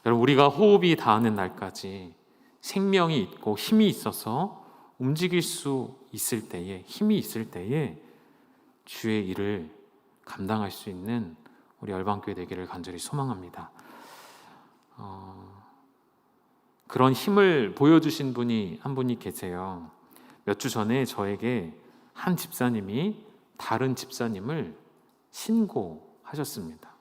여러분, 우리가 호흡이 닿는 날까지 생명이 있고 힘이 있어서 움직일 수 있을 때에, 힘이 있을 때에 주의 일을 감당할 수 있는 우리 열방교회 되기를 간절히 소망합니다. 그런 힘을 보여주신 분이 한 분이 계세요. 몇 주 전에 저에게 한 집사님이 다른 집사님을 신고하셨습니다.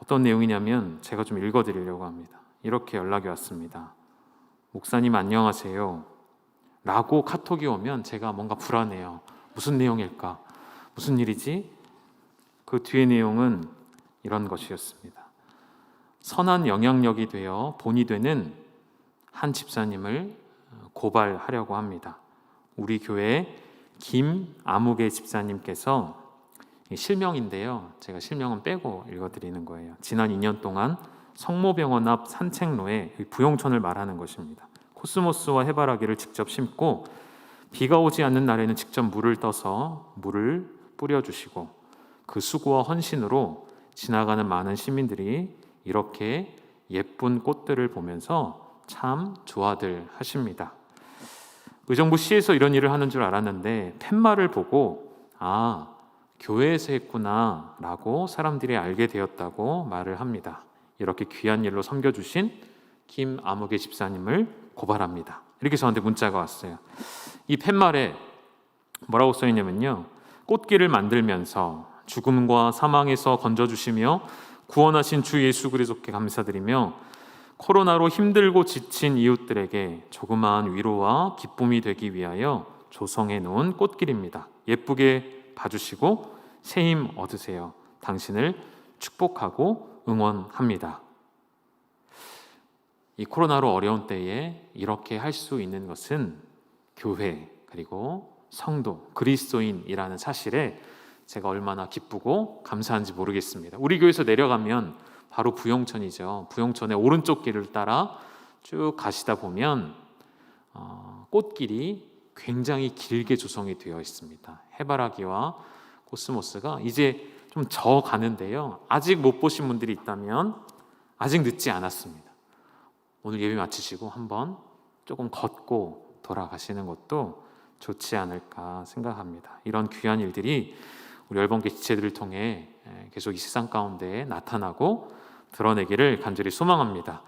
어떤 내용이냐면 제가 좀 읽어드리려고 합니다. 이렇게 연락이 왔습니다. 목사님 안녕하세요 라고 카톡이 오면 제가 뭔가 불안해요. 무슨 내용일까? 무슨 일이지? 그 뒤의 내용은 이런 것이었습니다. 선한 영향력이 되어 본이 되는 한 집사님을 고발하려고 합니다. 우리 교회 김아무개 집사님께서, 실명인데요, 제가 실명은 빼고 읽어드리는 거예요. 지난 2년 동안 성모병원 앞 산책로에 부용천을 말하는 것입니다. 코스모스와 해바라기를 직접 심고 비가 오지 않는 날에는 직접 물을 떠서 물을 뿌려주시고 그 수고와 헌신으로 지나가는 많은 시민들이 이렇게 예쁜 꽃들을 보면서 참 좋아들 하십니다. 의정부 시에서 이런 일을 하는 줄 알았는데 팻말을 보고 교회에서 했구나 라고 사람들이 알게 되었다고 말을 합니다. 이렇게 귀한 일로 섬겨주신 김아무개 집사님을 고발합니다. 이렇게 저한테 문자가 왔어요. 이 팻말에 뭐라고 써있냐면요, 꽃길을 만들면서 죽음과 사망에서 건져주시며 구원하신 주 예수 그리스도께 감사드리며 코로나로 힘들고 지친 이웃들에게 조그마한 위로와 기쁨이 되기 위하여 조성해 놓은 꽃길입니다. 예쁘게 봐주시고 새 힘 얻으세요. 당신을 축복하고 응원합니다. 이 코로나로 어려운 때에 이렇게 할 수 있는 것은 교회 그리고 성도, 그리스도인이라는 사실에 제가 얼마나 기쁘고 감사한지 모르겠습니다. 우리 교회에서 내려가면 바로 부용천이죠. 부용천의 오른쪽 길을 따라 쭉 가시다 보면 꽃길이 굉장히 길게 조성이 되어 있습니다. 해바라기와 코스모스가 이제 좀 저 가는데요, 아직 못 보신 분들이 있다면 아직 늦지 않았습니다. 오늘 예배 마치시고 한번 조금 걷고 돌아가시는 것도 좋지 않을까 생각합니다. 이런 귀한 일들이 우리 열방교회 지체들을 통해 계속 이 세상 가운데 나타나고 드러내기를 간절히 소망합니다.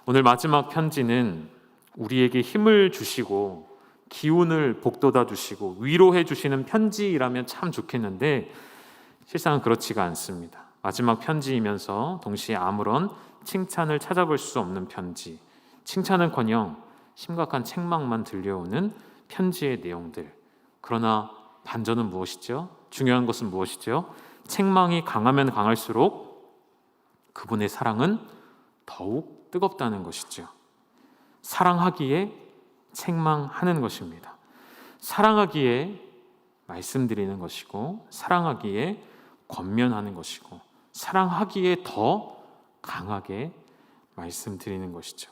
오늘 마지막 편지는 우리에게 힘을 주시고 기운을 북돋아 주시고 위로해 주시는 편지라면 참 좋겠는데 실상은 그렇지가 않습니다. 마지막 편지이면서 동시에 아무런 칭찬을 찾아볼 수 없는 편지, 칭찬은커녕 심각한 책망만 들려오는 편지의 내용들. 그러나 반전은 무엇이죠? 중요한 것은 무엇이죠? 책망이 강하면 강할수록 그분의 사랑은 더욱 뜨겁다는 것이죠. 사랑하기에 책망하는 것입니다. 사랑하기에 말씀드리는 것이고, 사랑하기에 권면하는 것이고, 사랑하기에 더 강하게 말씀드리는 것이죠.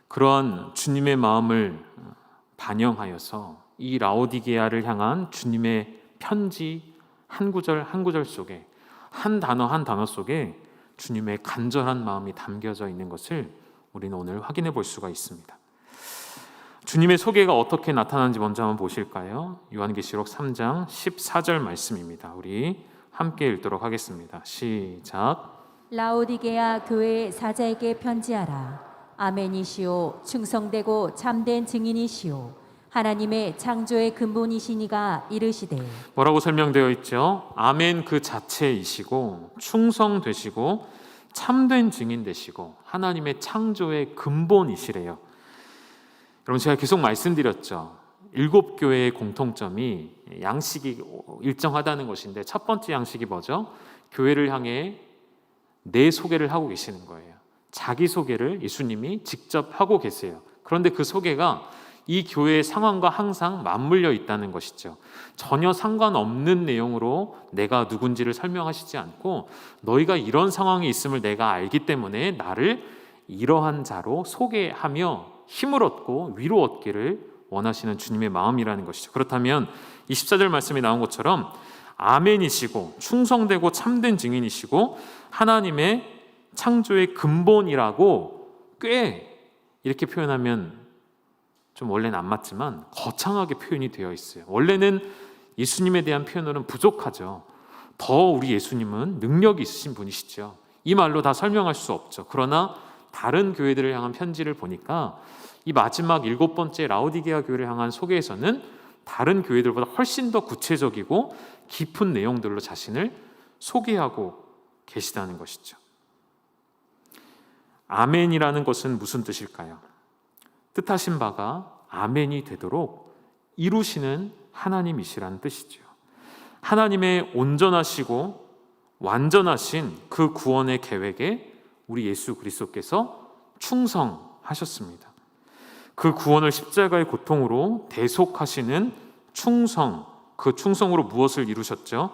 그러한 주님의 마음을 반영하여서 이 라오디게아를 향한 주님의 편지 한 구절 한 구절 속에, 한 단어 한 단어 속에 주님의 간절한 마음이 담겨져 있는 것을 우리는 오늘 확인해 볼 수가 있습니다. 주님의 소개가 어떻게 나타나는지 먼저 한번 보실까요? 요한계시록 3장 14절 말씀입니다. 우리 함께 읽도록 하겠습니다. 시작. 라오디게아 교회 사자에게 편지하라. 아멘이시오. 충성되고 참된 증인이시오. 하나님의 창조의 근본이시니가 이르시되. 뭐라고 설명되어 있죠? 아멘 그 자체이시고 충성되시고 참된 증인 되시고 하나님의 창조의 근본이시래요. 여러분, 제가 계속 말씀드렸죠. 7교회의 공통점이 양식이 일정하다는 것인데 첫 번째 양식이 뭐죠? 교회를 향해 내 소개를 하고 계시는 거예요. 자기 소개를 예수님이 직접 하고 계세요. 그런데 그 소개가 이 교회의 상황과 항상 맞물려 있다는 것이죠. 전혀 상관없는 내용으로 내가 누군지를 설명하시지 않고 너희가 이런 상황에 있음을 내가 알기 때문에 나를 이러한 자로 소개하며 힘을 얻고 위로 얻기를 원하시는 주님의 마음이라는 것이죠. 그렇다면 24절 말씀에 나온 것처럼 아멘이시고 충성되고 참된 증인이시고 하나님의 창조의 근본이라고 꽤 이렇게 표현하면 좀 원래는 안 맞지만 거창하게 표현이 되어 있어요. 원래는 예수님에 대한 표현으로는 부족하죠. 더 우리 예수님은 능력이 있으신 분이시죠. 이 말로 다 설명할 수 없죠. 그러나 다른 교회들을 향한 편지를 보니까 이 마지막 7번째 라오디게아 교회를 향한 소개에서는 다른 교회들보다 훨씬 더 구체적이고 깊은 내용들로 자신을 소개하고 계시다는 것이죠. 아멘이라는 것은 무슨 뜻일까요? 뜻하신 바가 아멘이 되도록 이루시는 하나님이시라는 뜻이죠. 하나님의 온전하시고 완전하신 그 구원의 계획에 우리 예수 그리스도께서 충성하셨습니다. 그 구원을 십자가의 고통으로 대속하시는 충성, 그 충성으로 무엇을 이루셨죠?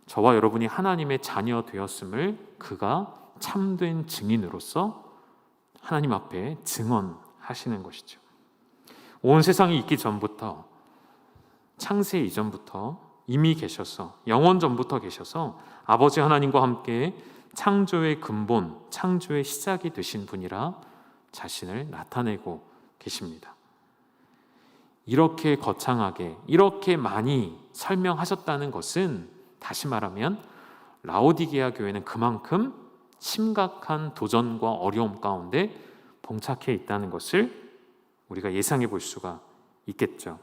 저와 여러분이 하나님의 자녀 되었음을 그가 참된 증인으로서 하나님 앞에 증언하시는 것이죠. 온 세상이 있기 전부터, 창세 이전부터 이미 계셔서, 영원 전부터 계셔서 아버지 하나님과 함께 창조의 근본, 창조의 시작이 되신 분이라 자신을 나타내고 계십니다. 이렇게 거창하게, 이렇게 많이 설명하셨다는 것은 다시 말하면 라오디게아 교회는 그만큼 심각한 도전과 어려움 가운데 봉착해 있다는 것을 우리가 예상해 볼 수가 있겠죠.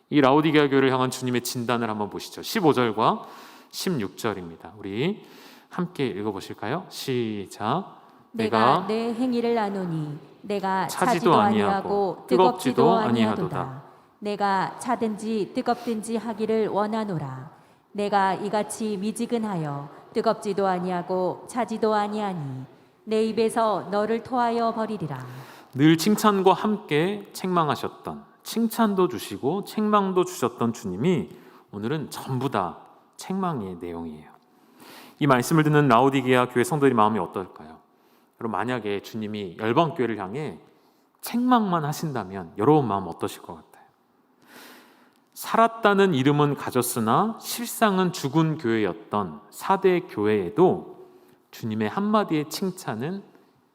이 라오디게아 교회를 향한 주님의 진단을 한번 보시죠. 15절과 16절입니다. 우리 함께 읽어보실까요? 시작. 내가 내 행위를 아노니 내가 차지도 아니하고 뜨겁지도 아니하도다. 내가 차든지 뜨겁든지 하기를 원하노라. 내가 이같이 미지근하여 뜨겁지도 아니하고 차지도 아니하니 내 입에서 너를 토하여 버리리라. 늘 칭찬과 함께 책망하셨던, 칭찬도 주시고 책망도 주셨던 주님이 오늘은 전부 다 책망의 내용이에요. 이 말씀을 듣는 라오디게아 교회 성도들의 마음이 어떨까요? 여러분, 만약에 주님이 열방 교회를 향해 책망만 하신다면 여러분 마음 어떠실 것 같아요? 살았다는 이름은 가졌으나 실상은 죽은 교회였던 4대 교회에도 주님의 한마디의 칭찬은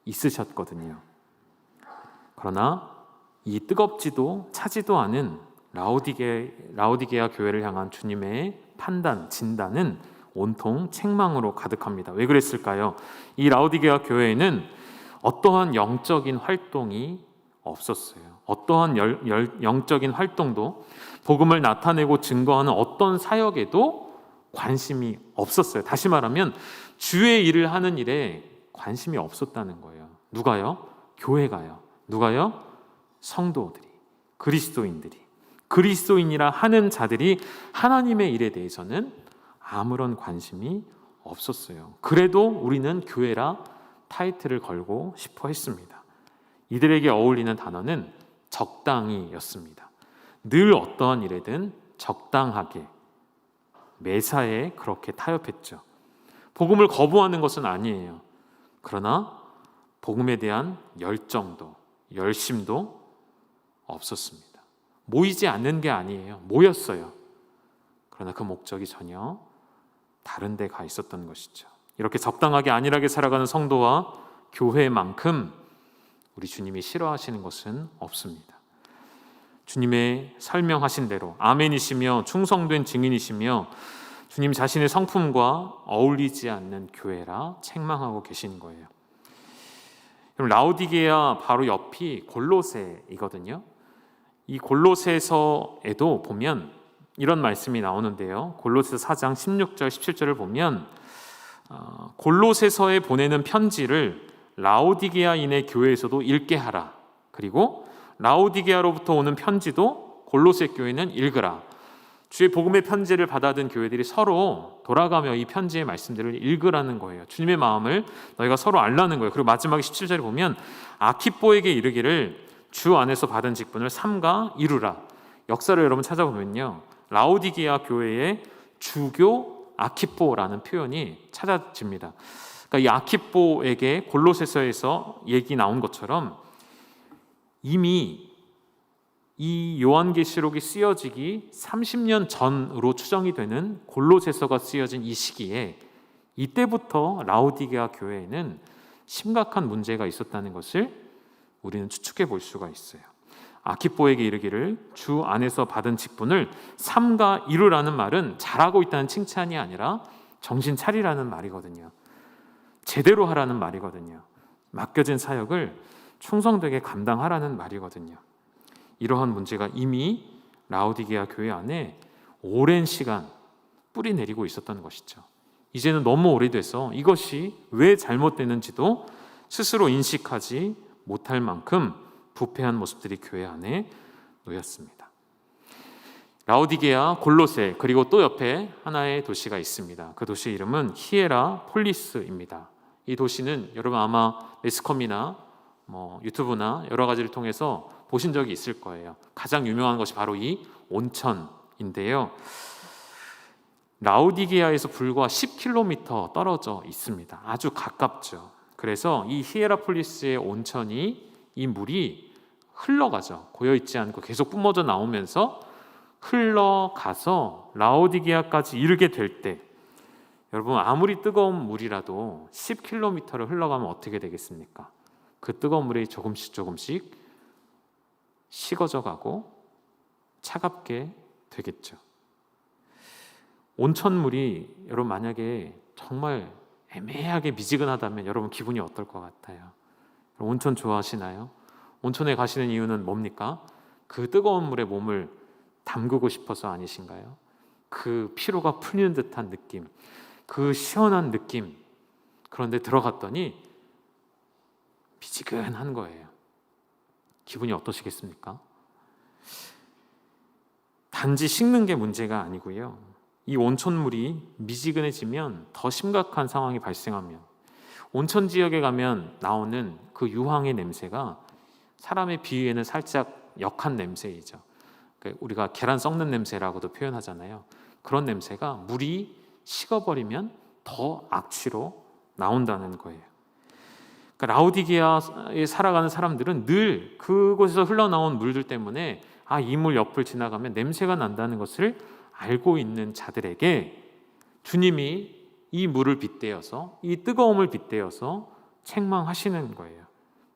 있으셨거든요. 그러나 이 뜨겁지도 차지도 않은 라오디게아 교회를 향한 주님의 판단, 진단은 온통 책망으로 가득합니다. 왜 그랬을까요? 이 라오디게아 교회에는 어떠한 영적인 활동이 없었어요. 어떠한 영적인 활동도, 복음을 나타내고 증거하는 어떤 사역에도 관심이 없었어요. 다시 말하면 주의 일을 하는 일에 관심이 없었다는 거예요. 누가요? 교회가요. 누가요? 성도들이, 그리스도인들이, 그리스도인이라 하는 자들이 하나님의 일에 대해서는 아무런 관심이 없었어요. 그래도 우리는 교회라 타이틀을 걸고 싶어 했습니다. 이들에게 어울리는 단어는 적당히였습니다. 늘 어떠한 일에든 적당하게, 매사에 그렇게 타협했죠. 복음을 거부하는 것은 아니에요. 그러나 복음에 대한 열정도, 열심도 없었습니다. 모이지 않는 게 아니에요. 모였어요. 그러나 그 목적이 전혀 다른 데 가 있었던 것이죠. 이렇게 적당하게 안일하게 살아가는 성도와 교회만큼 우리 주님이 싫어하시는 것은 없습니다. 주님의 설명하신 대로 아멘이시며 충성된 증인이시며 주님 자신의 성품과 어울리지 않는 교회라 책망하고 계시는 거예요. 그럼 라오디게아 바로 옆이 골로새이거든요. 이 골로새서에도 보면 이런 말씀이 나오는데요. 골로새서 4장 16절 17절을 보면 골로새서에 보내는 편지를 라오디게아인의 교회에서도 읽게 하라. 그리고 라오디게아로부터 오는 편지도 골로새 교회는 읽으라. 주의 복음의 편지를 받아든 교회들이 서로 돌아가며 이 편지의 말씀들을 읽으라는 거예요. 주님의 마음을 너희가 서로 알라는 거예요. 그리고 마지막에 17절에 보면 아키뽀에게 이르기를 주 안에서 받은 직분을 삼가 이루라. 역사를 여러분 찾아보면요, 라오디게아 교회의 주교 아키뽀라는 표현이 찾아집니다. 그러니까 이 아키뽀에게 골로새서에서 얘기 나온 것처럼 이미 이 요한계시록이 쓰여지기 30년 전으로 추정이 되는 골로새서가 쓰여진 이 시기에 이때부터 라오디게아 교회에는 심각한 문제가 있었다는 것을 우리는 추측해 볼 수가 있어요. 아키포에게 이르기를 주 안에서 받은 직분을 삼가 이루라는 말은 잘하고 있다는 칭찬이 아니라 정신 차리라는 말이거든요. 제대로 하라는 말이거든요. 맡겨진 사역을 충성되게 감당하라는 말이거든요. 이러한 문제가 이미 라오디게아 교회 안에 오랜 시간 뿌리 내리고 있었던 것이죠. 이제는 너무 오래돼서 이것이 왜 잘못되는지도 스스로 인식하지 못할 만큼 부패한 모습들이 교회 안에 놓였습니다. 라오디게아, 골로새, 그리고 또 옆에 하나의 도시가 있습니다. 그 도시 이름은 히에라폴리스입니다. 이 도시는 여러분 아마 매스컴이나 유튜브나 여러 가지를 통해서 보신 적이 있을 거예요. 가장 유명한 것이 바로 이 온천인데요. 라오디게아에서 불과 10km 떨어져 있습니다. 아주 가깝죠. 그래서 이 히에라폴리스의 온천이 이 물이 흘러가죠. 고여있지 않고 계속 뿜어져 나오면서 흘러가서 라오디게아까지 이르게 될 때, 여러분 아무리 뜨거운 물이라도 10km를 흘러가면 어떻게 되겠습니까? 그 뜨거운 물이 조금씩 식어져 가고 차갑게 되겠죠. 온천물이 여러분 만약에 정말 애매하게 미지근하다면 여러분 기분이 어떨 것 같아요? 온천 좋아하시나요? 온천에 가시는 이유는 뭡니까? 그 뜨거운 물에 몸을 담그고 싶어서 아니신가요? 그 피로가 풀리는 듯한 느낌, 그 시원한 느낌. 그런데 들어갔더니 미지근한 거예요. 기분이 어떠시겠습니까? 단지 식는 게 문제가 아니고요. 이 온천물이 미지근해지면 더 심각한 상황이 발생하며 온천 지역에 가면 나오는 그 유황의 냄새가 사람의 비위에는 살짝 역한 냄새이죠. 우리가 계란 썩는 냄새라고도 표현하잖아요. 그런 냄새가 물이 식어버리면 더 악취로 나온다는 거예요. 그러니까 라오디게아에 살아가는 사람들은 늘 그곳에서 흘러나온 물들 때문에 이 물 옆을 지나가면 냄새가 난다는 것을 알고 있는 자들에게 주님이 이 물을 빗대어서, 이 뜨거움을 빗대어서 책망하시는 거예요.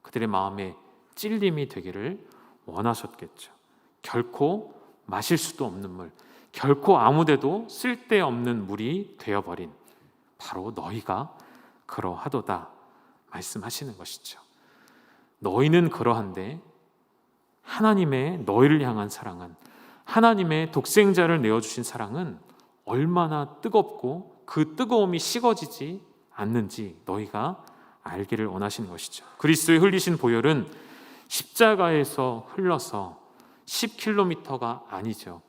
그들의 마음에 찔림이 되기를 원하셨겠죠. 결코 마실 수도 없는 물, 결코 아무데도 쓸데없는 물이 되어버린 바로 너희가 그러하도다 말씀하시는 것이죠. 너희는 그러한데 하나님의 너희를 향한 사랑은, 하나님의 독생자를 내어주신 사랑은 얼마나 뜨겁고 그 뜨거움이 식어지지 않는지 너희가 알기를 원하시는 것이죠. 그리스도의 흘리신 보혈은 십자가에서 흘러서 10km가 아니죠.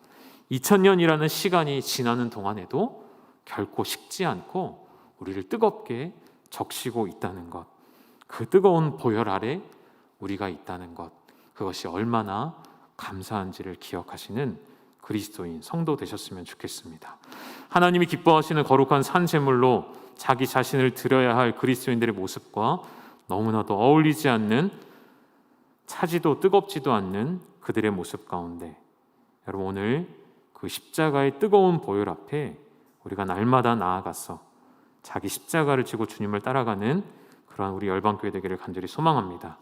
2000년이라는 시간이 지나는 동안에도 결코 식지 않고 우리를 뜨겁게 적시고 있다는 것, 그 뜨거운 보혈 아래 우리가 있다는 것, 그것이 얼마나 감사한지를 기억하시는 그리스도인 성도 되셨으면 좋겠습니다. 하나님이 기뻐하시는 거룩한 산 제물로 자기 자신을 드려야 할 그리스도인들의 모습과 너무나도 어울리지 않는, 차지도 뜨겁지도 않는 그들의 모습 가운데 여러분 오늘 그 십자가의 뜨거운 보혈 앞에 우리가 날마다 나아가서 자기 십자가를 지고 주님을 따라가는 그러한 우리 열방교회 되기를 간절히 소망합니다.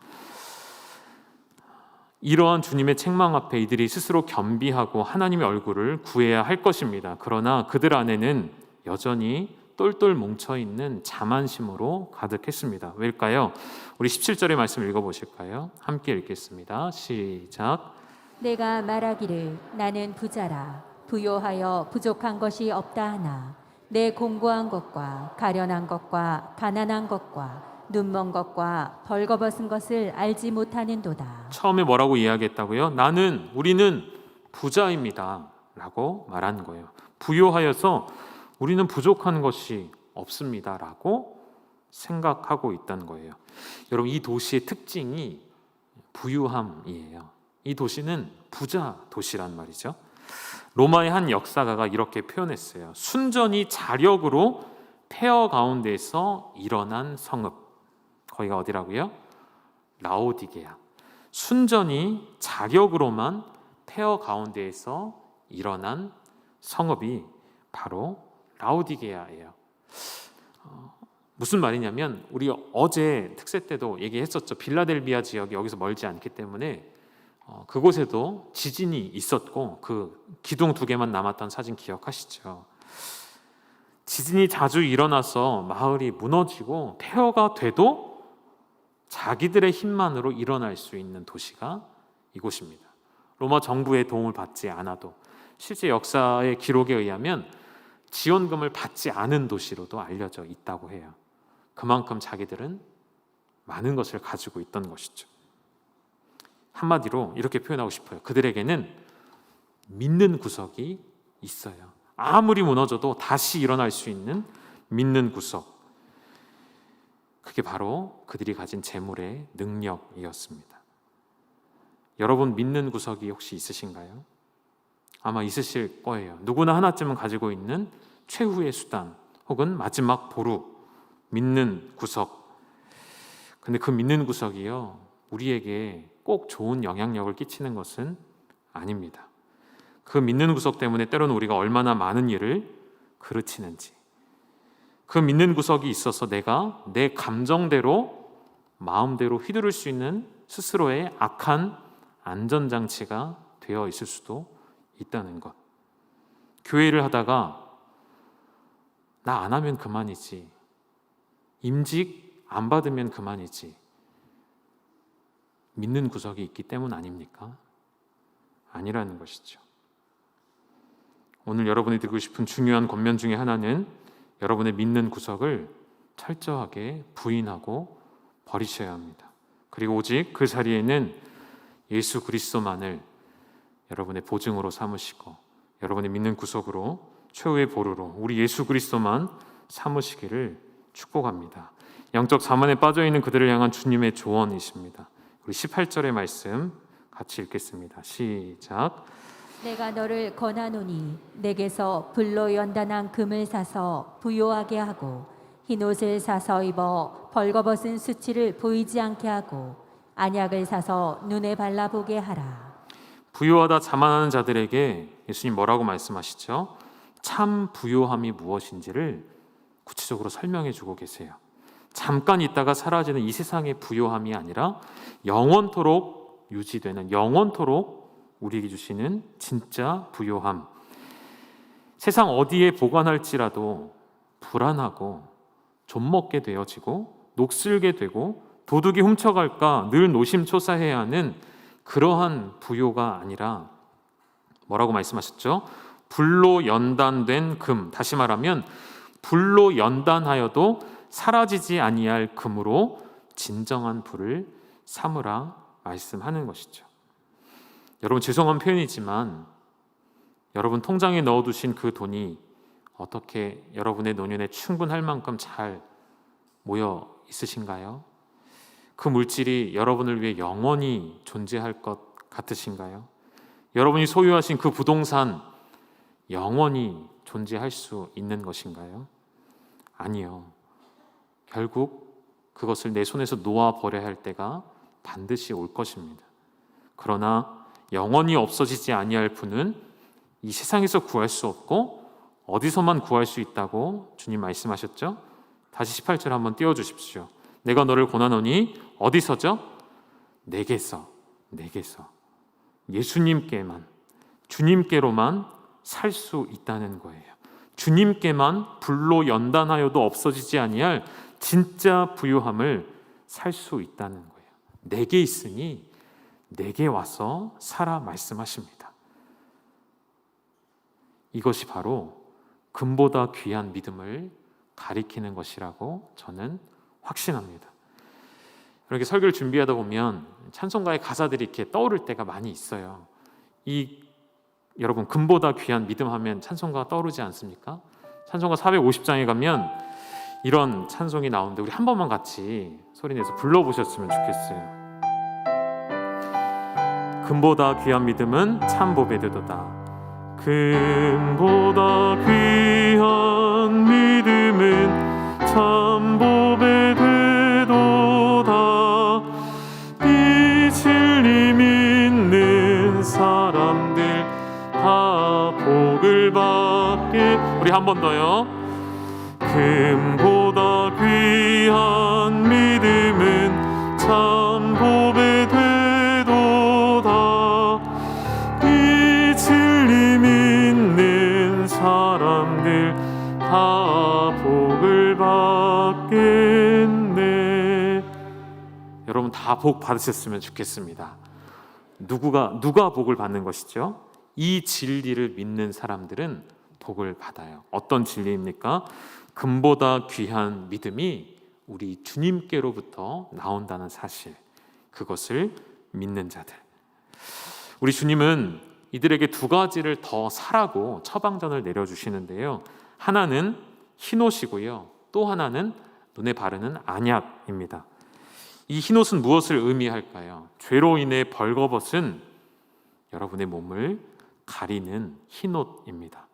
이러한 주님의 책망 앞에 이들이 스스로 겸비하고 하나님의 얼굴을 구해야 할 것입니다. 그러나 그들 안에는 여전히 똘똘 뭉쳐있는 자만심으로 가득했습니다. 왜일까요? 우리 17절의 말씀 읽어보실까요? 함께 읽겠습니다. 시작. 내가 말하기를 나는 부자라 부요하여 부족한 것이 없다 하나 내 공고한 것과 가련한 것과 가난한 것과 눈먼 것과 벌거벗은 것을 알지 못하는도다. 처음에 뭐라고 이야기했다고요? 우리는 부자입니다 라고 말한 거예요. 부요하여서 우리는 부족한 것이 없습니다 라고 생각하고 있다는 거예요. 여러분 이 도시의 특징이 부유함이에요. 이 도시는 부자 도시란 말이죠. 로마의 한 역사가가 이렇게 표현했어요. 순전히 자력으로 폐허 가운데서 일어난 성읍. 거기가 어디라고요? 라오디게아. 순전히 자력으로만 폐허 가운데에서 일어난 성읍이 바로 라오디게아예요. 무슨 말이냐면 우리 어제 특세 때도 얘기했었죠. 빌라델비아 지역이 여기서 멀지 않기 때문에 그곳에도 지진이 있었고 그 기둥 2개만 남았던 사진 기억하시죠? 지진이 자주 일어나서 마을이 무너지고 폐허가 돼도 자기들의 힘만으로 일어날 수 있는 도시가 이곳입니다. 로마 정부의 도움을 받지 않아도 실제 역사의 기록에 의하면 지원금을 받지 않은 도시로도 알려져 있다고 해요. 그만큼 자기들은 많은 것을 가지고 있던 것이죠. 한마디로 이렇게 표현하고 싶어요. 그들에게는 믿는 구석이 있어요. 아무리 무너져도 다시 일어날 수 있는 믿는 구석. 그게 바로 그들이 가진 재물의 능력이었습니다. 여러분 믿는 구석이 혹시 있으신가요? 아마 있으실 거예요. 누구나 하나쯤은 가지고 있는 최후의 수단 혹은 마지막 보루, 믿는 구석. 근데 그 믿는 구석이요, 우리에게 꼭 좋은 영향력을 끼치는 것은 아닙니다. 그 믿는 구석 때문에 때로는 우리가 얼마나 많은 일을 그르치는지, 그 믿는 구석이 있어서 내가 내 감정대로 마음대로 휘두를 수 있는 스스로의 악한 안전장치가 되어 있을 수도 있다는 것. 교회를 하다가 나 안 하면 그만이지, 임직 안 받으면 그만이지, 믿는 구석이 있기 때문 아닙니까? 아니라는 것이죠. 오늘 여러분이 듣고 싶은 중요한 권면 중에 하나는 여러분의 믿는 구석을 철저하게 부인하고 버리셔야 합니다. 그리고 오직 그 자리에는 예수 그리스도만을 여러분의 보증으로 삼으시고 여러분의 믿는 구석으로 최후의 보루로 우리 예수 그리스도만 삼으시기를 축복합니다. 영적 자만에 빠져있는 그들을 향한 주님의 조언이십니다. 우리 18절의 말씀 같이 읽겠습니다. 시작. 내가 너를 권하노니 내게서 불로 연단한 금을 사서 부요하게 하고 흰옷을 사서 입어 벌거벗은 수치를 보이지 않게 하고 안약을 사서 눈에 발라보게 하라. 부요하다 자만하는 자들에게 예수님 뭐라고 말씀하시죠? 참 부요함이 무엇인지를 구체적으로 설명해 주고 계세요. 잠깐 있다가 사라지는 이 세상의 부요함이 아니라 영원토록 유지되는, 영원토록 우리에게 주시는 진짜 부요함. 세상 어디에 보관할지라도 불안하고 좀먹게 되어지고 녹슬게 되고 도둑이 훔쳐갈까 늘 노심초사해야 하는 그러한 부요가 아니라 뭐라고 말씀하셨죠? 불로 연단된 금, 다시 말하면 불로 연단하여도 사라지지 아니할 금으로 진정한 불을 삼으라 말씀하는 것이죠. 여러분, 죄송한 표현이지만 여러분 통장에 넣어두신 그 돈이 어떻게 여러분의 노년에 충분할 만큼 잘 모여 있으신가요? 그 물질이 여러분을 위해 영원히 존재할 것 같으신가요? 여러분이 소유하신 그 부동산 영원히 존재할 수 있는 것인가요? 아니요. 결국 그것을 내 손에서 놓아버려야 할 때가 반드시 올 것입니다. 그러나 영원히 없어지지 아니할 분은 이 세상에서 구할 수 없고 어디서만 구할 수 있다고 주님 말씀하셨죠? 다시 18절 한번 띄워주십시오. 내가 너를 권하노니 어디서죠? 내게서 예수님께만, 주님께로만 살 수 있다는 거예요. 주님께만 불로 연단하여도 없어지지 아니할 진짜 부유함을 살 수 있다는 거예요. 내게 있으니 내게 와서 살아 말씀하십니다. 이것이 바로 금보다 귀한 믿음을 가리키는 것이라고 저는 확신합니다. 이렇게 설교를 준비하다 보면 찬송가의 가사들이 이렇게 떠오를 때가 많이 있어요. 여러분, 금보다 귀한 믿음 하면 찬송가가 떠오르지 않습니까? 찬송가 450장에 가면 이런 찬송이 나오는데 우리 한 번만 같이 소리내서 불러보셨으면 좋겠어요. 금보다 귀한 믿음은 참 보배되도다. 금보다 귀한 믿음은 참 보배되도다. 이 진리 믿는 사람들 다 복을 받게. 우리 한 번 더요. 금보다 귀한 받겠네. 여러분 다 복 받으셨으면 좋겠습니다. 누가 복을 받는 것이죠? 이 진리를 믿는 사람들은 복을 받아요. 어떤 진리입니까? 금보다 귀한 믿음이 우리 주님께로부터 나온다는 사실, 그것을 믿는 자들. 우리 주님은 이들에게 두 가지를 더 사라고 처방전을 내려주시는데요. 하나는 흰옷이고요, 또 하나는 눈에 바르는 안약입니다. 이 흰옷은 무엇을 의미할까요? 죄로 인해 벌거벗은 여러분의 몸을 가리는 흰옷입니다.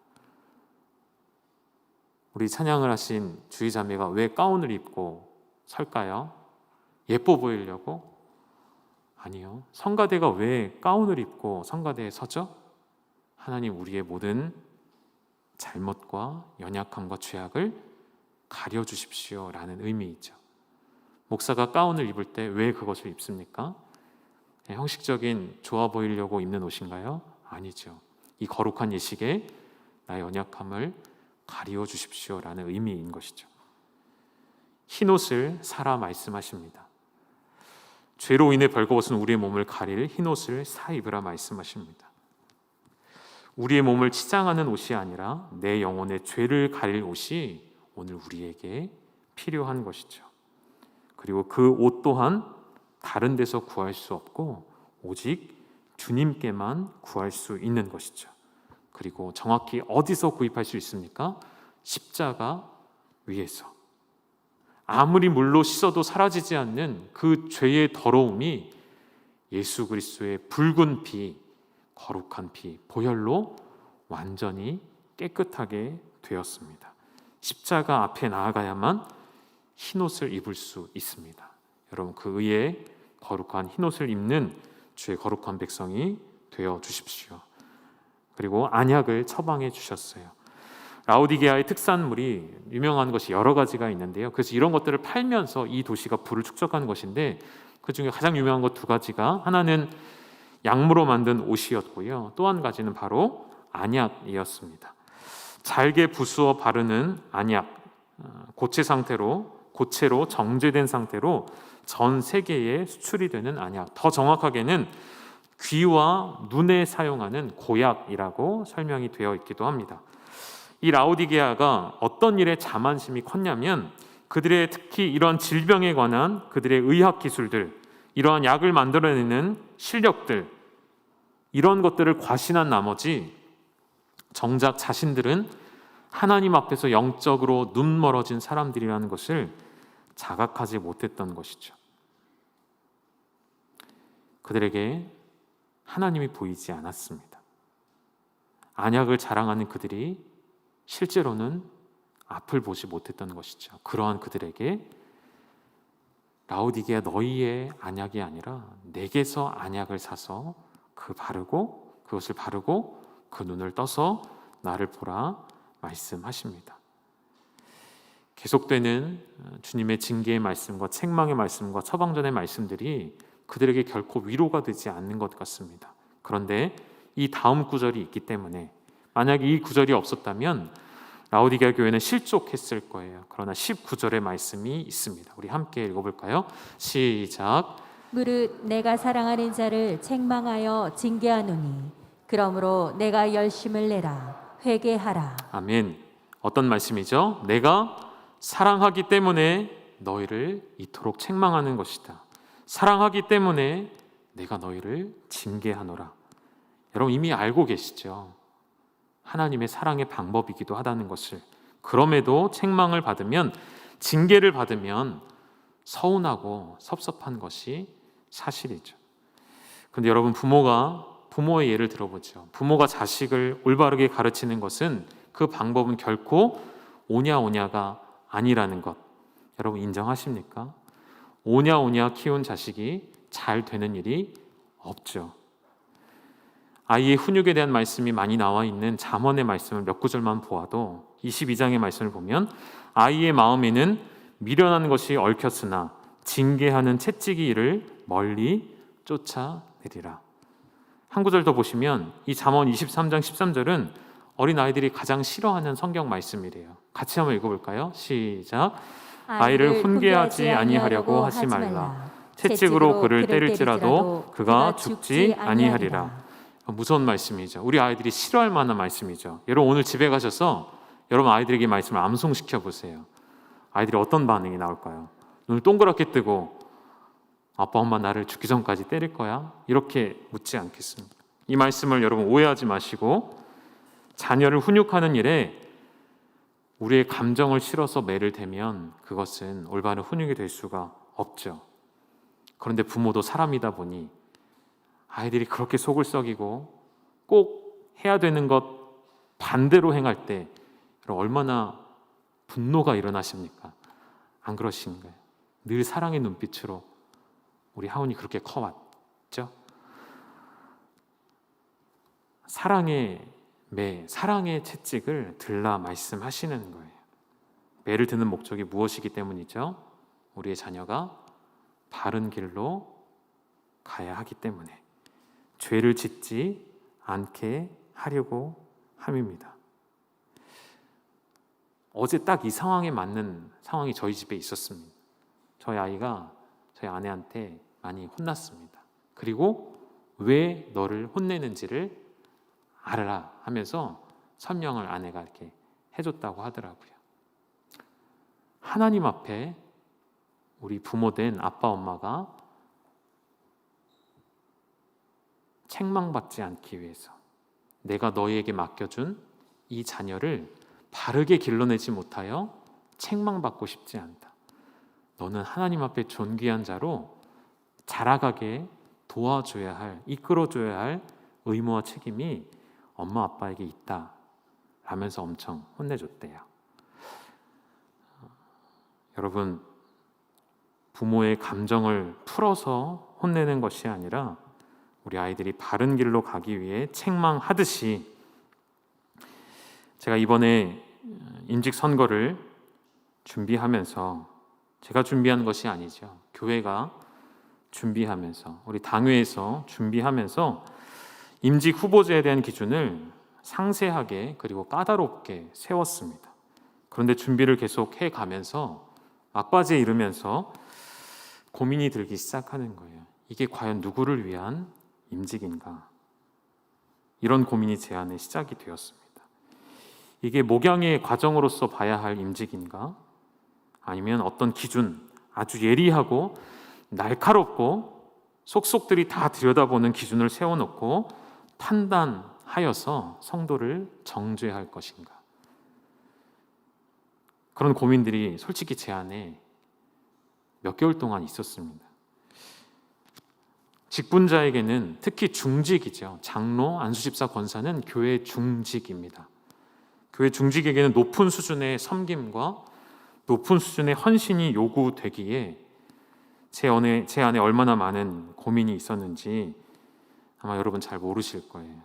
우리 찬양을 하신 주의자매가 왜 가운을 입고 설까요? 예뻐 보이려고? 아니요. 성가대가 왜 가운을 입고 성가대에 서죠? 하나님 우리의 모든 잘못과 연약함과 죄악을 가려주십시오 라는 의미이죠. 목사가 가운을 입을 때 왜 그것을 입습니까? 형식적인 좋아 보이려고 입는 옷인가요? 아니죠. 이 거룩한 예식에 나의 연약함을 가리워 주십시오 라는 의미인 것이죠. 흰옷을 사라 말씀하십니다. 죄로 인해 벌거벗은 우리의 몸을 가릴 흰옷을 사 입으라 말씀하십니다. 우리의 몸을 치장하는 옷이 아니라 내 영혼의 죄를 가릴 옷이 오늘 우리에게 필요한 것이죠. 그리고 그 옷 또한 다른 데서 구할 수 없고 오직 주님께만 구할 수 있는 것이죠. 그리고 정확히 어디서 구입할 수 있습니까? 십자가 위에서. 아무리 물로 씻어도 사라지지 않는 그 죄의 더러움이 예수 그리스도의 붉은 피, 거룩한 피, 보혈로 완전히 깨끗하게 되었습니다. 십자가 앞에 나아가야만 흰옷을 입을 수 있습니다. 여러분 그 의에 거룩한 흰옷을 입는 주의 거룩한 백성이 되어 주십시오. 그리고 안약을 처방해 주셨어요. 라오디게아의 특산물이 유명한 것이 여러 가지가 있는데요. 그래서 이런 것들을 팔면서 이 도시가 부를 축적한 것인데 그 중에 가장 유명한 것 두 가지가, 하나는 양무로 만든 옷이었고요, 또 한 가지는 바로 안약이었습니다. 잘게 부수어 바르는 안약, 고체로 정제된 상태로 전 세계에 수출이 되는 안약, 더 정확하게는 귀와 눈에 사용하는 고약이라고 설명이 되어 있기도 합니다. 이 라오디게아가 어떤 일에 자만심이 컸냐면 그들의 특히 이러한 질병에 관한 그들의 의학 기술들, 이러한 약을 만들어내는 실력들, 이런 것들을 과신한 나머지 정작 자신들은 하나님 앞에서 영적으로 눈멀어진 사람들이라는 것을 자각하지 못했던 것이죠. 그들에게 하나님이 보이지 않았습니다. 안약을 자랑하는 그들이 실제로는 앞을 보지 못했던 것이죠. 그러한 그들에게 라오디게아, 너희의 안약이 아니라 내게서 안약을 사서 그것을 바르고 그 눈을 떠서 나를 보라 말씀하십니다. 계속되는 주님의 징계의 말씀과 책망의 말씀과 처방전의 말씀들이 그들에게 결코 위로가 되지 않는 것 같습니다. 그런데 이 다음 구절이 있기 때문에, 만약에 이 구절이 없었다면 라오디게아 교회는 실족했을 거예요. 그러나 19절의 말씀이 있습니다. 우리 함께 읽어볼까요? 시작. 무릇 내가 사랑하는 자를 책망하여 징계하노니 그러므로 내가 열심을 내라 회개하라. 아멘. 어떤 말씀이죠? 내가 사랑하기 때문에 너희를 이토록 책망하는 것이다. 사랑하기 때문에 내가 너희를 징계하노라. 여러분 이미 알고 계시죠? 하나님의 사랑의 방법이기도 하다는 것을. 그럼에도 책망을 받으면, 징계를 받으면 서운하고 섭섭한 것이 사실이죠. 그런데 여러분, 부모의 예를 들어보죠. 부모가 자식을 올바르게 가르치는 것은, 그 방법은 결코 오냐오냐가 아니라는 것, 여러분 인정하십니까? 오냐오냐 키운 자식이 잘 되는 일이 없죠. 아이의 훈육에 대한 말씀이 많이 나와 있는 잠언의 말씀을 몇 구절만 보아도 22장의 말씀을 보면 아이의 마음에는 미련한 것이 얽혔으나 징계하는 채찍이 이를 멀리 쫓아내리라. 한 구절 더 보시면 이 잠언 23장 13절은 어린아이들이 가장 싫어하는 성경 말씀이래요. 같이 한번 읽어볼까요? 시작. 아이를 훈계하지 아니하려고 하지 말라. 채찍으로 그를 때릴지라도 그가 죽지 아니하리라. 무서운 말씀이죠. 우리 아이들이 싫어할 만한 말씀이죠. 여러분 오늘 집에 가셔서 여러분 아이들에게 이 말씀을 암송시켜 보세요. 아이들이 어떤 반응이 나올까요? 눈을 동그랗게 뜨고 아빠 엄마 나를 죽기 전까지 때릴 거야? 이렇게 묻지 않겠습니다. 이 말씀을 여러분 오해하지 마시고 자녀를 훈육하는 일에 우리의 감정을 실어서 매를 대면 그것은 올바른 훈육이 될 수가 없죠. 그런데 부모도 사람이다 보니 아이들이 그렇게 속을 썩이고 꼭 해야 되는 것 반대로 행할 때 얼마나 분노가 일어나십니까? 안 그러신가요? 늘 사랑의 눈빛으로 우리 하온이 그렇게 커왔죠? 사랑의 매, 사랑의 채찍을 들라 말씀하시는 거예요. 매를 드는 목적이 무엇이기 때문이죠? 우리의 자녀가 바른 길로 가야 하기 때문에 죄를 짓지 않게 하려고 함입니다. 어제 딱 이 상황에 맞는 상황이 저희 집에 있었습니다. 저희 아이가 저희 아내한테 많이 혼났습니다. 그리고 왜 너를 혼내는지를 알아라 하면서 설명을 아내가 이렇게 해줬다고 하더라고요. 하나님 앞에 우리 부모된 아빠 엄마가 책망받지 않기 위해서 내가 너희에게 맡겨준 이 자녀를 바르게 길러내지 못하여 책망받고 싶지 않다. 너는 하나님 앞에 존귀한 자로 자라가게 도와줘야 할, 이끌어줘야 할 의무와 책임이 엄마 아빠에게 있다 라면서 엄청 혼내줬대요. 여러분, 부모의 감정을 풀어서 혼내는 것이 아니라 우리 아이들이 바른 길로 가기 위해 책망하듯이, 제가 이번에 임직 선거를 준비하면서, 제가 준비한 것이 아니죠. 교회가 준비하면서, 우리 당회에서 준비하면서 임직 후보자에 대한 기준을 상세하게 그리고 까다롭게 세웠습니다. 그런데 준비를 계속 해가면서 막바지에 이르면서 고민이 들기 시작하는 거예요. 이게 과연 누구를 위한 임직인가? 이런 고민이 제 안에 시작이 되었습니다. 이게 목양의 과정으로서 봐야 할 임직인가? 아니면 어떤 기준, 아주 예리하고 날카롭고 속속들이 다 들여다보는 기준을 세워놓고 판단하여서 성도를 정죄할 것인가? 그런 고민들이 솔직히 제 안에 몇 개월 동안 있었습니다. 직분자에게는 특히 중직이죠. 장로, 안수집사, 권사는 교회 중직입니다. 교회 중직에게는 높은 수준의 섬김과 높은 수준의 헌신이 요구되기에 제 안에 얼마나 많은 고민이 있었는지 아마 여러분 잘 모르실 거예요.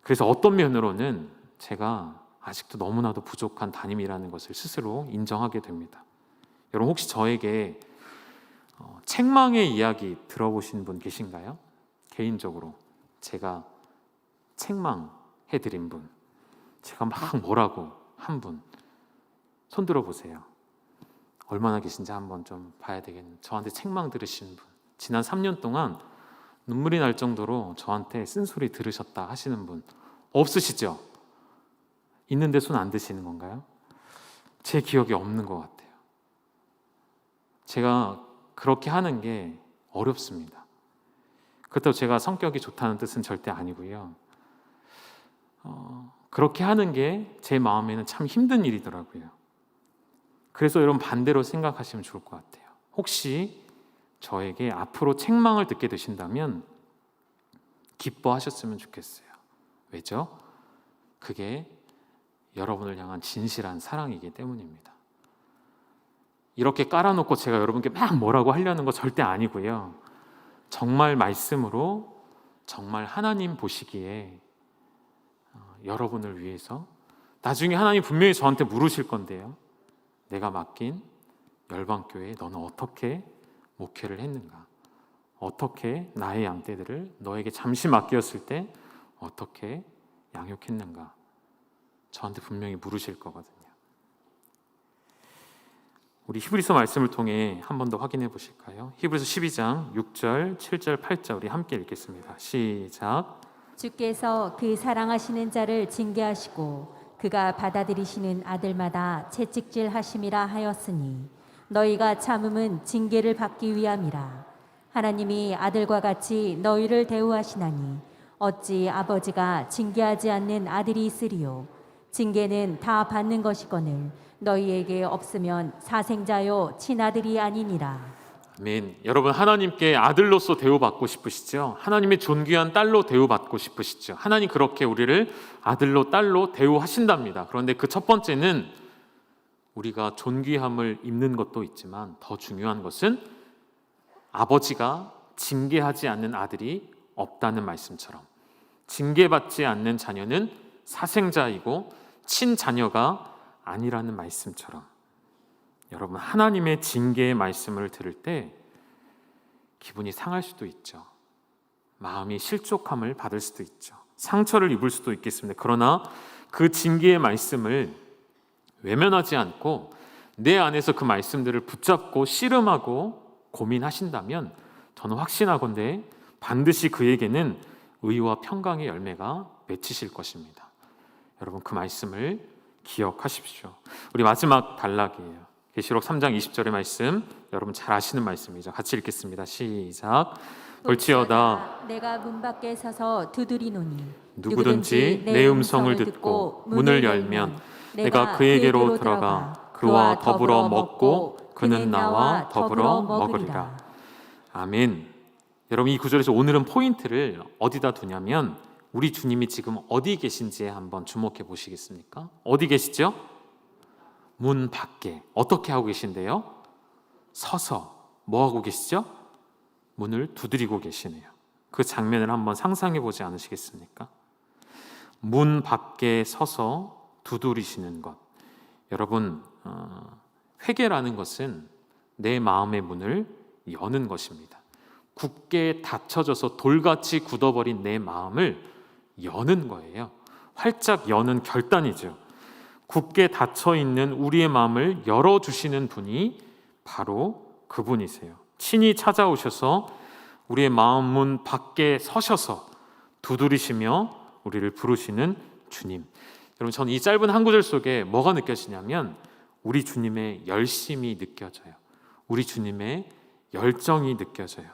그래서 어떤 면으로는 제가 아직도 너무나도 부족한 담임이라는 것을 스스로 인정하게 됩니다. 여러분 혹시 저에게 책망의 이야기 들어보신 분 계신가요? 개인적으로 제가 책망해드린 분, 제가 막 뭐라고 한 분 손 들어보세요. 얼마나 계신지 한번 좀 봐야 되겠네요. 저한테 책망 들으신 분, 지난 3년 동안 눈물이 날 정도로 저한테 쓴소리 들으셨다 하시는 분 없으시죠? 있는데 손 안 드시는 건가요? 제 기억이 없는 것 같아요. 제가 그렇게 하는 게 어렵습니다. 그렇다고 제가 성격이 좋다는 뜻은 절대 아니고요. 그렇게 하는 게 제 마음에는 참 힘든 일이더라고요. 그래서 여러분 반대로 생각하시면 좋을 것 같아요. 혹시 저에게 앞으로 책망을 듣게 되신다면 기뻐하셨으면 좋겠어요. 왜죠? 그게 여러분을 향한 진실한 사랑이기 때문입니다. 이렇게 깔아놓고 제가 여러분께 막 뭐라고 하려는 거 절대 아니고요. 정말 말씀으로 정말 하나님 보시기에 여러분을 위해서 나중에 하나님 분명히 저한테 물으실 건데요. 내가 맡긴 열방교회에 너는 어떻게 목회를 했는가? 어떻게 나의 양떼들을 너에게 잠시 맡겼을 때 어떻게 양육했는가? 저한테 분명히 물으실 거거든요. 우리 히브리서 말씀을 통해 한 번 더 확인해 보실까요? 히브리서 12장 6절, 7절, 8절 우리 함께 읽겠습니다. 시작. 주께서 그 사랑하시는 자를 징계하시고 그가 받아들이시는 아들마다 채찍질하심이라 하였으니 너희가 참음은 징계를 받기 위함이라. 하나님이 아들과 같이 너희를 대우하시나니 어찌 아버지가 징계하지 않는 아들이 있으리요. 징계는 다 받는 것이거늘 너희에게 없으면 사생자요 친아들이 아니니라. 아멘. 여러분, 하나님께 아들로서 대우받고 싶으시죠? 하나님의 존귀한 딸로 대우받고 싶으시죠? 하나님 그렇게 우리를 아들로 딸로 대우하신답니다. 그런데 그 첫 번째는 우리가 존귀함을 입는 것도 있지만 더 중요한 것은 아버지가 징계하지 않는 아들이 없다는 말씀처럼 징계받지 않는 자녀는 사생자이고 친자녀가 아니라는 말씀처럼 여러분, 하나님의 징계의 말씀을 들을 때 기분이 상할 수도 있죠. 마음이 실족함을 받을 수도 있죠. 상처를 입을 수도 있겠습니다. 그러나 그 징계의 말씀을 외면하지 않고 내 안에서 그 말씀들을 붙잡고 씨름하고 고민하신다면 저는 확신하건대 반드시 그에게는 의와 평강의 열매가 맺히실 것입니다. 여러분, 그 말씀을 기억하십시오. 우리 마지막 단락이에요. 계시록 3장 20절의 말씀, 여러분 잘 아시는 말씀이죠. 같이 읽겠습니다. 시작. 볼지어다 내가 문 밖에 서서 두드리노니 누구든지 내 음성을 듣고 문을 열면 내가 그에게로 들어가 그와 더불어 먹고 그는 나와 더불어 먹으리라. 아멘. 여러분, 이 구절에서 오늘은 포인트를 어디다 두냐면 우리 주님이 지금 어디 계신지에 한번 주목해 보시겠습니까? 어디 계시죠? 문 밖에. 어떻게 하고 계신데요? 서서 뭐 하고 계시죠? 문을 두드리고 계시네요. 그 장면을 한번 상상해 보지 않으시겠습니까? 문 밖에 서서 두드리시는 것. 여러분, 회개라는 것은 내 마음의 문을 여는 것입니다. 굳게 닫혀져서 돌같이 굳어버린 내 마음을 여는 거예요. 활짝 여는 결단이죠. 굳게 닫혀있는 우리의 마음을 열어주시는 분이 바로 그분이세요. 친히 찾아오셔서 우리의 마음 문 밖에 서셔서 두드리시며 우리를 부르시는 주님. 여러분, 저는 이 짧은 한 구절 속에 뭐가 느껴지냐면 우리 주님의 열심이 느껴져요. 우리 주님의 열정이 느껴져요.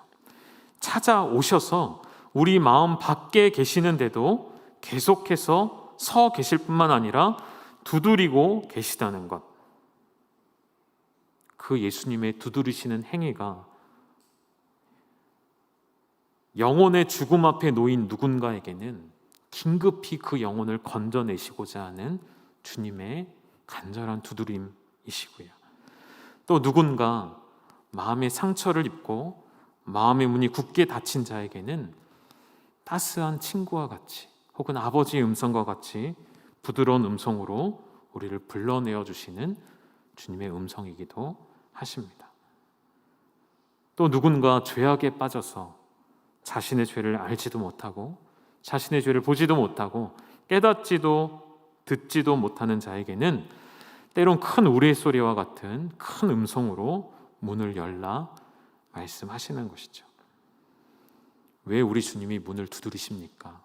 찾아오셔서 우리 마음 밖에 계시는데도 계속해서 서 계실 뿐만 아니라 두드리고 계시다는 것. 그 예수님의 두드리시는 행위가 영혼의 죽음 앞에 놓인 누군가에게는 긴급히 그 영혼을 건져내시고자 하는 주님의 간절한 두드림이시고요. 또 누군가 마음의 상처를 입고 마음의 문이 굳게 닫힌 자에게는 따스한 친구와 같이 혹은 아버지의 음성과 같이 부드러운 음성으로 우리를 불러내어 주시는 주님의 음성이기도 하십니다. 또 누군가 죄악에 빠져서 자신의 죄를 알지도 못하고 자신의 죄를 보지도 못하고 깨닫지도 듣지도 못하는 자에게는 때론 큰 우레소리와 같은 큰 음성으로 문을 열라 말씀하시는 것이죠. 왜 우리 주님이 문을 두드리십니까?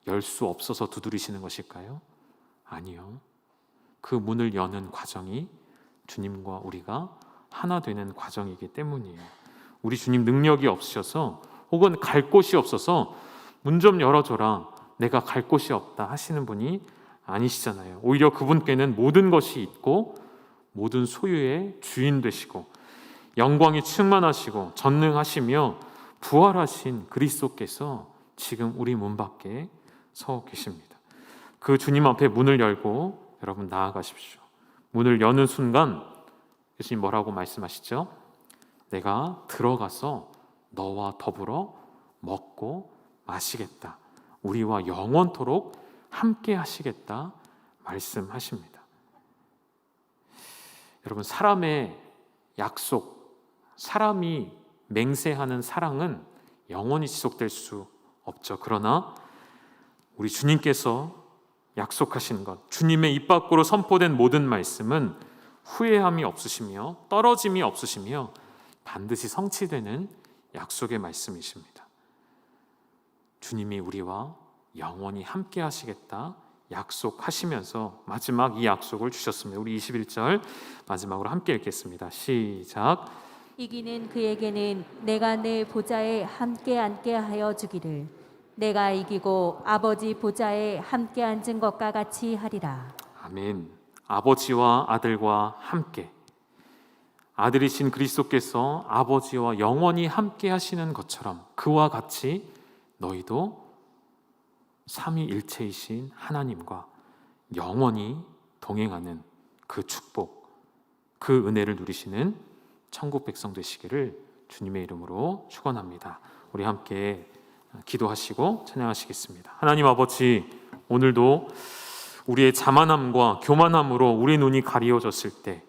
열 수 없어서 두드리시는 것일까요? 아니요. 그 문을 여는 과정이 주님과 우리가 하나 되는 과정이기 때문이에요. 우리 주님 능력이 없으셔서 혹은 갈 곳이 없어서 문 좀 열어줘라, 내가 갈 곳이 없다 하시는 분이 아니시잖아요. 오히려 그분께는 모든 것이 있고 모든 소유의 주인 되시고 영광이 충만하시고 전능하시며 부활하신 그리스도께서 지금 우리 문 밖에 서 계십니다. 그 주님 앞에 문을 열고 여러분 나아가십시오. 문을 여는 순간 예수님 뭐라고 말씀하시죠? 내가 들어가서 너와 더불어 먹고 마시겠다. 우리와 영원토록 함께 하시겠다 말씀하십니다. 여러분, 사람의 약속, 사람이 맹세하는 사랑은 영원히 지속될 수 없죠. 그러나 우리 주님께서 약속하신 것, 주님의 입 밖으로 선포된 모든 말씀은 후회함이 없으시며 떨어짐이 없으시며 반드시 성취되는 약속의 말씀이십니다. 주님이 우리와 영원히 함께 하시겠다 약속하시면서 마지막 이 약속을 주셨습니다. 우리 21절 마지막으로 함께 읽겠습니다. 시작. 이기는 그에게는 내가 내 보좌에 함께 앉게 하여 주기를 내가 이기고 아버지 보좌에 함께 앉은 것과 같이 하리라. 아멘. 아버지와 아들과 함께, 아들이신 그리스도께서 아버지와 영원히 함께 하시는 것처럼 그와 같이 너희도 삼위일체이신 하나님과 영원히 동행하는 그 축복, 그 은혜를 누리시는 천국 백성 되시기를 주님의 이름으로 축원합니다. 우리 함께 기도하시고 찬양하시겠습니다. 하나님 아버지, 오늘도 우리의 자만함과 교만함으로 우리 눈이 가리워졌을 때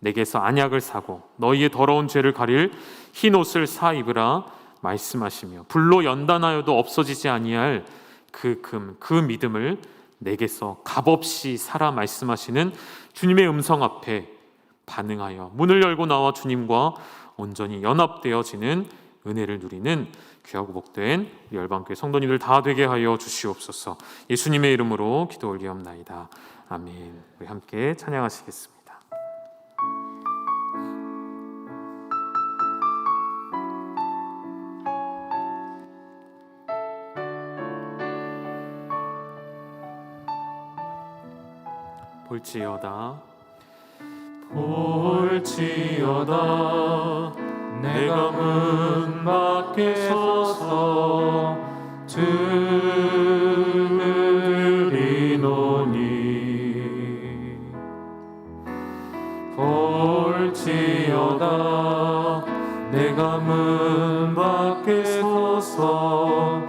내게서 안약을 사고 너희의 더러운 죄를 가릴 흰 옷을 사 입으라 말씀하시며 불로 연단하여도 없어지지 아니할 그 금, 그 믿음을 내게서 값없이 사라 말씀하시는 주님의 음성 앞에 반응하여 문을 열고 나와 주님과 온전히 연합되어지는 은혜를 누리는 귀하고 복된 우리 열방교회 성도님들 다 되게 하여 주시옵소서. 예수님의 이름으로 기도 올리옵나이다. 아멘. 우리 함께 찬양하시겠습니다. 볼지어다 볼지어다 내가 문 밖에 서서 들으리노니 볼지어다 내가 문 밖에 서서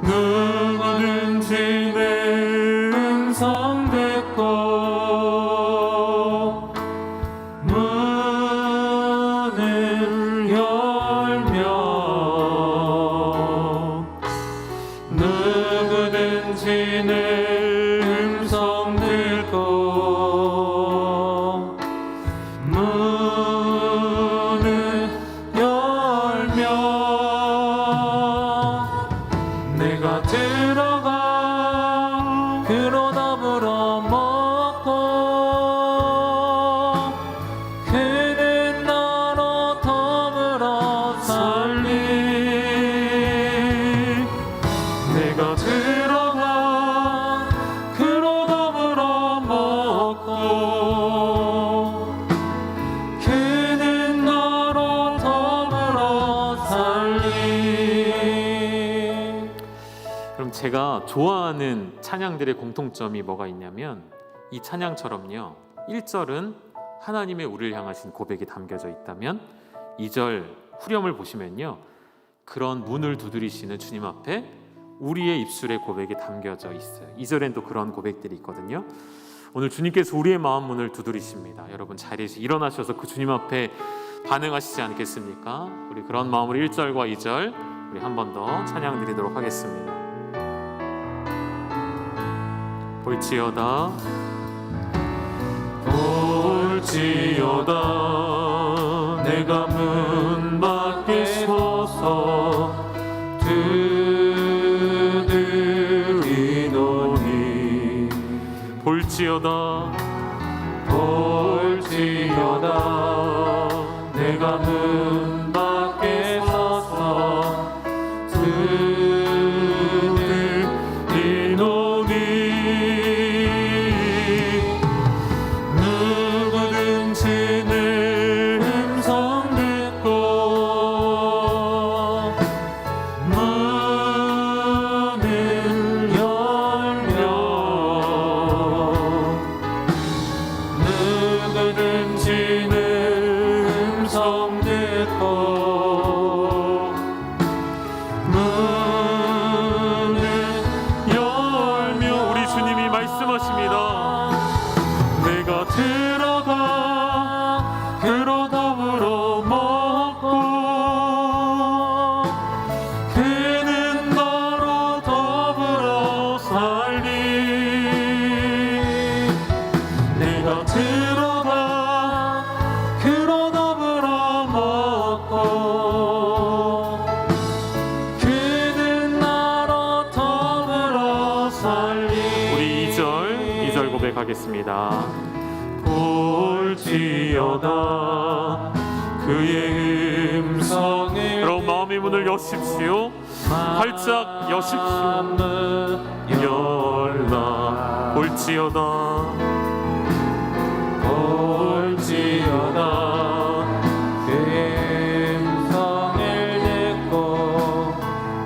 누구든지 내 음성 듣고 문을 열며 누구든지 내 음성 듣고 문을 열며 내가 들어가 그로 더불어 먹고 그는 나로 더불어 살리 내가 들어가 그로 더불어 먹고 그는 나로 더불어 살리. 그럼 제가 좋아하는 찬양들의 공통점이 뭐가 있냐면 이 찬양처럼요 1절은 하나님의 우리를 향하신 고백이 담겨져 있다면 2절 후렴을 보시면요 그런 문을 두드리시는 주님 앞에 우리의 입술의 고백이 담겨져 있어요. 2절엔 또 그런 고백들이 있거든요. 오늘 주님께서 우리의 마음 문을 두드리십니다. 여러분 자리에서 일어나셔서 그 주님 앞에 반응하시지 않겠습니까? 우리 그런 마음으로 1절과 2절 우리 한 번 더 찬양 드리도록 하겠습니다. 볼지어다 볼지어다 내가 문 밖에 서서 두드리노니 볼지어다 볼지어다 내가 문 밖에 서서 누구든지 내 음성 듣고 문을 열며 누구든지 내 음성 듣고 고백하겠습니다. 볼지어다 그의 음성을 여러분 마음의 문을 여십시오. 활짝 여십시오. 열라 볼지어다 그의 음성을 듣고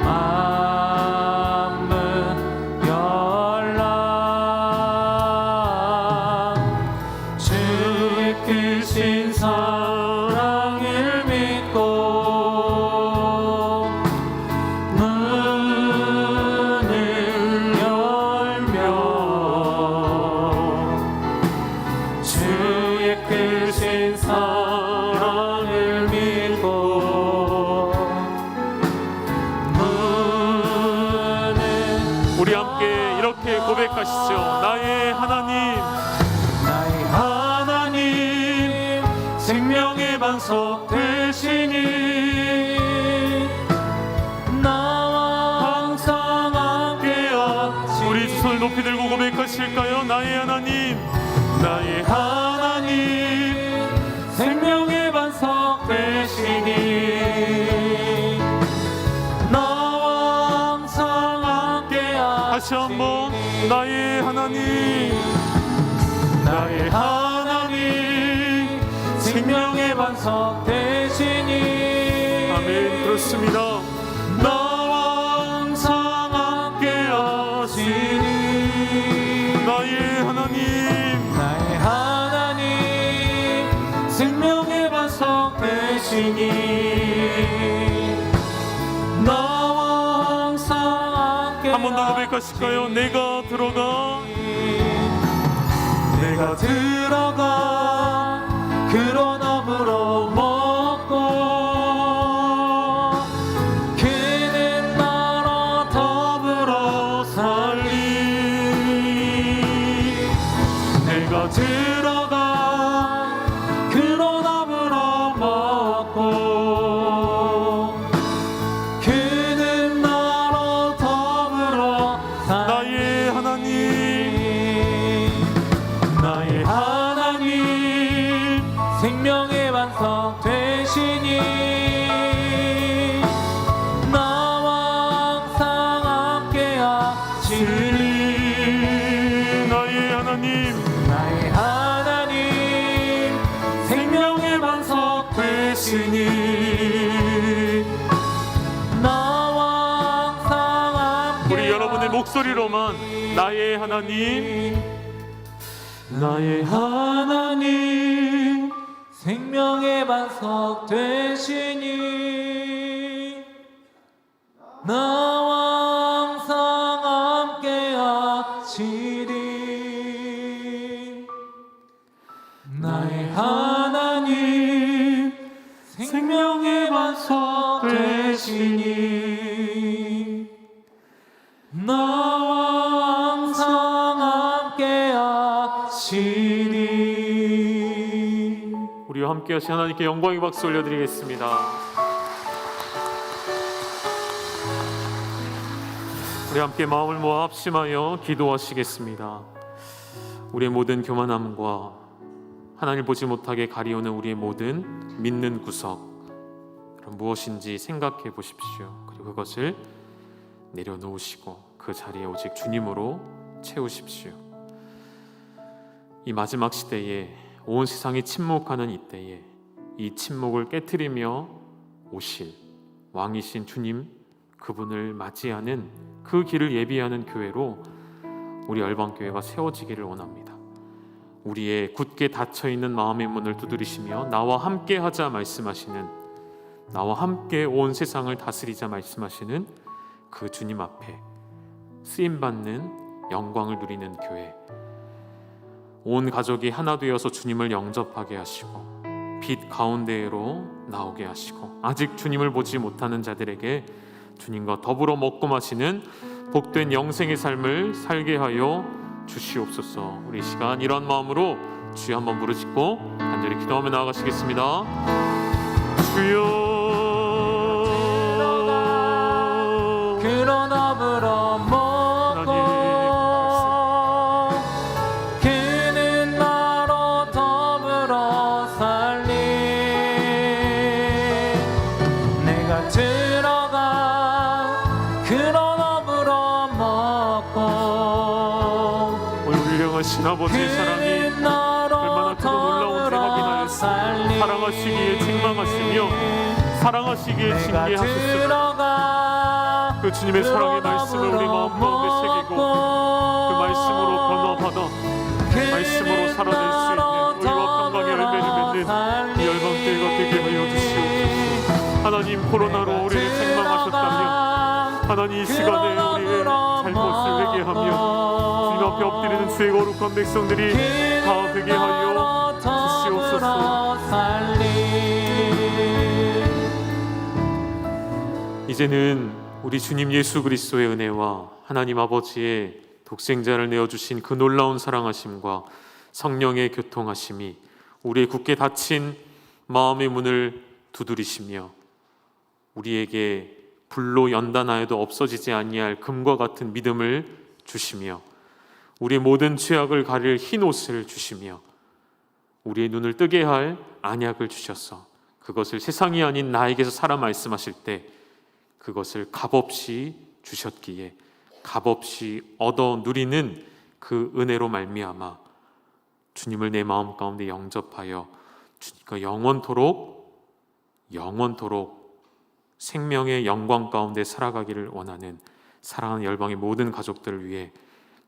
마음은 열라 주의 크신 사랑을 믿고 문을 열며 주의 크신 사랑을 믿고 문을 우리 함께 이렇게 고백하시죠. 나의 하나님, 나의 하나님 생명의 반석 되시니 나와 항상 함께하시니 우리 두 손을 높이 들고 고백하실까요? 나의 하나님, 나의 하나님 생명의 반석 되시니 나와 항상 함께하시니 다시 한번 나의 하나님, 나의 하나님 생명의 반석 되시니 아멘. 그렇습니다. 나와 항상 함께하시니 나의 하나님, 나의 하나님 생명의 반석 되시니 나와 항상 함께 한 번 더 고백하실까요? 내가 들어가 그런 나무로 먹고 그는 나로 더불어 살리 내가 들어가 그런 나무로 먹고 그는 나로 더불어 살리 나의 하나님, 나의 하나님 생명의 반석 되시니 나와 항상 함께하시니 나의 하나님, 나의 하나님 생명의 반석 되시니 나와 항상 함께 우리 여러분의 목소리로만 나의 하나님, 나의 하나님 생명의 반석 되시니 나와 항상 함께 하시리 나의 하나님 생명의 반석 되시니 나와 항상 함께 하시니 우리와 함께 하신 하나님께 영광의 박수 올려드리겠습니다. 우리 함께 마음을 모아 합심하여 기도하시겠습니다. 우리의 모든 교만함과 하나님을 보지 못하게 가리우는 우리의 모든 믿는 구석, 그럼 무엇인지 생각해 보십시오. 그리고 그것을 내려놓으시고 그 자리에 오직 주님으로 채우십시오. 이 마지막 시대에 온 세상이 침묵하는 이때에 이 침묵을 깨트리며 오실 왕이신 주님, 그분을 맞이하는 그 길을 예비하는 교회로 우리 열방교회가 세워지기를 원합니다. 우리의 굳게 닫혀있는 마음의 문을 두드리시며 나와 함께 하자 말씀하시는, 나와 함께 온 세상을 다스리자 말씀하시는 그 주님 앞에 쓰임받는 영광을 누리는 교회, 온 가족이 하나 되어서 주님을 영접하게 하시고 빛 가운데로 나오게 하시고 아직 주님을 보지 못하는 자들에게 주님과 더불어 먹고 마시는 복된 영생의 삶을 살게 하여 주시옵소서. 우리 시간 이런 마음으로 주여 한번 부르짖고 간절히 기도하며 나아가시겠습니다. 주여 그런 나무로 먹고 아버지의 사랑이 얼마나 크고 놀라운지 확인하였으니 사랑하시기에 책망하시며 사랑하시기에 징계하셨으니 그 주님의 사랑의 말씀을 우리 마음 가운데 새기고 그 말씀으로 변화받아 말씀으로 살아낼 수 있는 의와 평강의 열매를 맺는 이 열방교회가 되게 하여 주시옵소서. 하나님, 코로나로 우리를 책망하셨다면 하나님 이 시간에 우리의 잘못을 회개하며 주님 앞에 엎드리는 주의 거룩한 백성들이 다 되게 하여 주시옵소서. 이제는 우리 주님 예수 그리스도의 은혜와 하나님 아버지의 독생자를 내어주신 그 놀라운 사랑하심과 성령의 교통하심이 우리의 굳게 닫힌 마음의 문을 두드리시며 우리에게 불로 연단하여도 없어지지 아니할 금과 같은 믿음을 주시며 우리의 모든 죄악을 가릴 흰 옷을 주시며 우리의 눈을 뜨게 할 안약을 주셔서 그것을 세상이 아닌 나에게서 살아 말씀하실 때 그것을 값없이 주셨기에 값없이 얻어 누리는 그 은혜로 말미암아 주님을 내 마음 가운데 영접하여 주님과 영원토록 생명의 영광 가운데 살아가기를 원하는 사랑하는 열방의 모든 가족들을 위해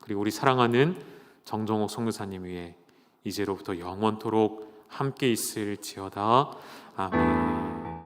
그리고 우리 사랑하는 정정옥 선교사님 위해 이제로부터 영원토록 함께 있을지어다. 아멘.